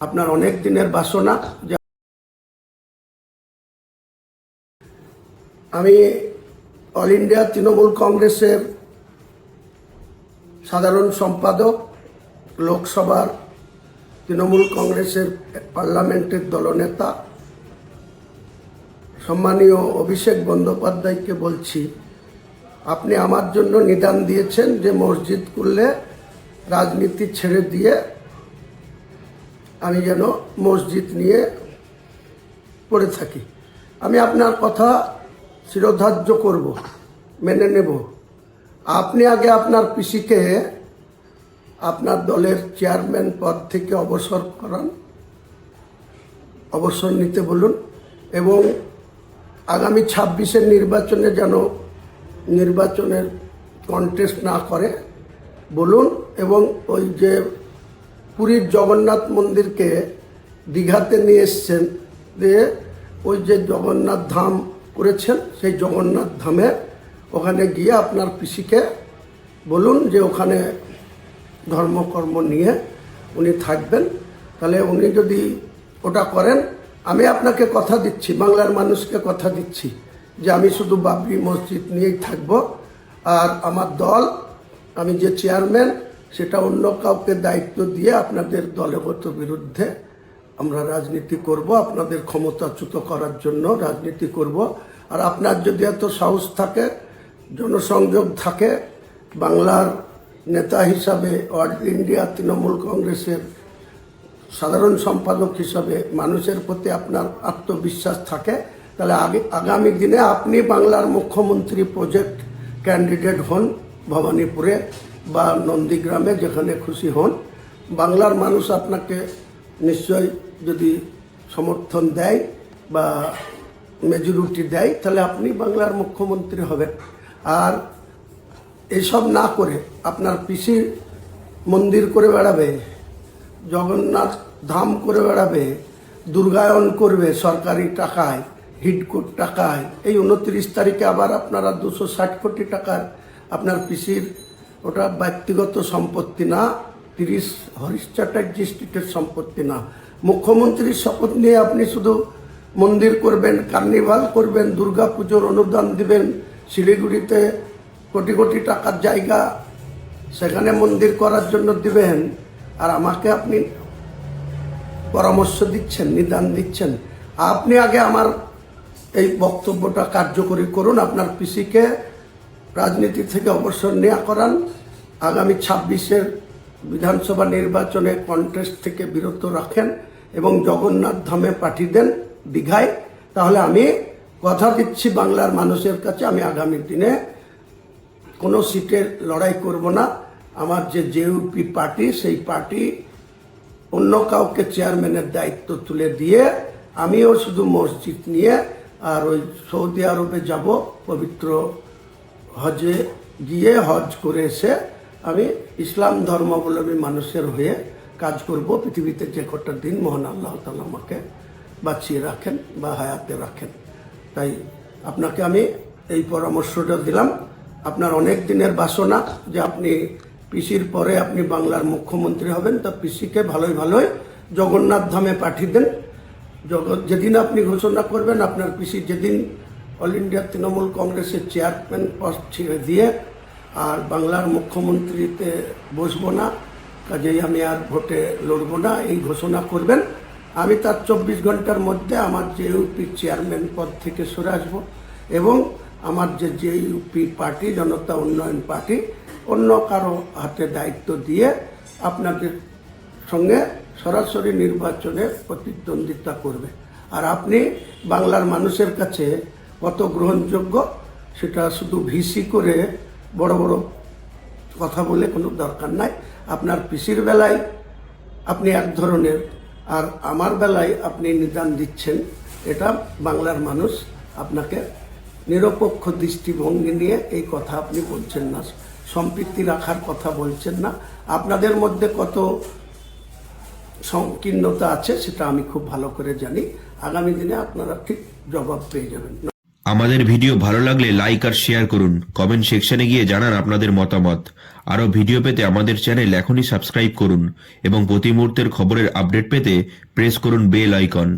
আপনার অনেক দিনের বাসনা যে আমি অল ইন্ডিয়া তৃণমূল কংগ্রেসের সাধারণ সম্পাদক, লোকসভার তৃণমূল কংগ্রেসের পার্লামেন্টের দলনেতা সম্মানীয় অভিষেক বন্দ্যোপাধ্যায়কে বলছি, আপনি আমার জন্য নিদান দিয়েছেন যে মসজিদ করলে রাজনীতি ছেড়ে দিয়ে আমি যেন মসজিদ নিয়ে পড়ে থাকি। আমি আপনার কথা শিরোধার্য করব, মেনে নেব। আপনি আগে আপনার পিসিকে আপনার দলের চেয়ারম্যান পদ থেকে অবসর করান, অবসর নিতে বলুন, এবং আগামী 26-এর নির্বাচনে যেন নির্বাচনের কন্টেস্ট না করে বলুন। এবং ওই যে পুরীর জগন্নাথ মন্দিরকে দীঘাতে নিয়ে এসছেন, দিয়ে ওই যে জগন্নাথ ধাম করেছেন, সেই জগন্নাথ ধামে ওখানে গিয়ে আপনার পিসিকে বলুন যে ওখানে ধর্মকর্ম নিয়ে উনি থাকবেন। তাহলে উনি যদি ওটা করেন, আমি আপনাকে কথা দিচ্ছি, বাংলার মানুষকে কথা দিচ্ছি যে আমি শুধু বাবরি মসজিদ নিয়েই থাকব, আর আমার দল, আমি যে চেয়ারম্যান, সেটা অন্য কাউকে দায়িত্ব দিয়ে আপনাদের দলগত বিরুদ্ধে আমরা রাজনীতি করব, আপনাদের ক্ষমতাচ্যুত করার জন্য রাজনীতি করব। আর আপনার যদি এত সাহস থাকে, জনসংযোগ থাকে, বাংলার নেতা হিসাবে, অল ইন্ডিয়া তৃণমূল কংগ্রেসের সাধারণ সম্পাদক হিসাবে মানুষের প্রতি আপনার আত্মবিশ্বাস থাকে, তাহলে আগামী দিনে আপনি বাংলার মুখ্যমন্ত্রী প্রজেক্ট ক্যান্ডিডেট হন, ভবানীপুরে বা নন্দীগ্রামে, যেখানে খুশি হন। বাংলার মানুষ আপনাকে নিশ্চয় যদি সমর্থন দেয় বা মেজরিটি দেয়, তাহলে আপনি বাংলার মুখ্যমন্ত্রী হবেন। আর এইসব না করে আপনার পিসি মন্দির করে বেড়াবে, জগন্নাথ ধাম করে বেড়াবে, দুর্গায়ন করবে সরকারি টাকায়, হিডকোর টাকায়। এই 29 তারিখে আবার আপনারা 260 কোটি টাকার আপনার পিসির, ওটা ব্যক্তিগত সম্পত্তি না, 30 হরিশ চ্যাটার্জি স্ট্রিটের সম্পত্তি না। মুখ্যমন্ত্রীর শপথ নিয়ে আপনি শুধু মন্দির করবেন, কার্নিভাল করবেন, দুর্গা পুজোর অনুদান দিবেন, শিলিগুড়িতে কোটি কোটি টাকার জায়গা, সেখানে মন্দির করার জন্য দিবেন, আর আমাকে আপনি পরামর্শ দিচ্ছেন, নিদান দিচ্ছেন। আপনি আগে আমার এই বক্তব্যটা কার্যকরী করুন, আপনার পিসিকে রাজনীতি থেকে অবসর নেওয়া করান, আগামী 26-এর বিধানসভা নির্বাচনে কন্টেস্ট থেকে বিরত রাখেন এবং জগন্নাথ ধামে পাঠিয়ে দেন দীঘায়। তাহলে আমি কথা দিচ্ছি বাংলার মানুষের কাছে, আমি আগামী দিনে কোনো সিটের লড়াই করব না। আমার যে জেইউপি পার্টি, সেই পার্টি অন্য কাউকে চেয়ারম্যানের দায়িত্ব তুলে দিয়ে আমিও শুধু মসজিদ নিয়ে আর ওই সৌদি আরবে যাব, পবিত্র হজে গিয়ে হজ করে এসে আমি ইসলাম ধর্মাবলম্বী মানুষের হয়ে কাজ করব। পৃথিবীতে যে কটা দিন মহান আল্লাহ তাআলা আমাকে বাঁচিয়ে রাখেন বা হায়াতে রাখেন। তাই আপনাকে আমি এই পরামর্শটা দিলাম। আপনার অনেক দিনের বাসনা যে আপনি পিসির পরে আপনি বাংলার মুখ্যমন্ত্রী হবেন, তা পিসিকে ভালোই ভালোই জগন্নাথ ধামে পাঠিয়ে দেন। যেদিন আপনি ঘোষণা করবেন, আপনার পিসি যেদিন অল ইন্ডিয়া তৃণমূল কংগ্রেসের চেয়ারম্যান পদ ছেড়ে দিয়ে আর বাংলার মুখ্যমন্ত্রীতে বসবো না, কাজেই আমি আর ভোটে লড়বো না, এই ঘোষণা করবেন, আমি তার 24 ঘন্টার মধ্যে আমার জেইউপি চেয়ারম্যান পদ থেকে সরে আসবো এবং আমার যে জেইউপি পার্টি, জনতা উন্নয়ন পার্টি, অন্য কারো হাতে দায়িত্ব দিয়ে আপনাদের সঙ্গে সরাসরি নির্বাচনে প্রতিদ্বন্দ্বিতা করবে। আর আপনি বাংলার মানুষের কাছে কত গ্রহণযোগ্য, সেটা শুধু ভিসি করে বড় বড় কথা বলে কোনো দরকার নাই। আপনার পিসির বেলায় আপনি এক ধরনের, আর আমার বেলায় আপনি নিদান দিচ্ছেন, এটা বাংলার মানুষ আপনাকে নিরপেক্ষ দৃষ্টিভঙ্গি নিয়ে এই কথা আপনি বলছেন না, সম্পৃক্তি রাখার কথা বলছেন না। আপনাদের মধ্যে কত সংকীর্ণতা আছে সেটা আমি খুব ভালো করে জানি। আগামী দিনে আপনারা ঠিক জবাব পেয়ে যাবেন। আমাদের ভিডিও ভালো লাগলে লাইক আর শেয়ার করুন, কমেন্ট সেকশনে গিয়ে জানান আপনাদের মতামত। আরও ভিডিও পেতে আমাদের চ্যানেল এখনই সাবস্ক্রাইব করুন এবং প্রতি মুহূর্তের খবরের আপডেট পেতে প্রেস করুন বেল আইকন।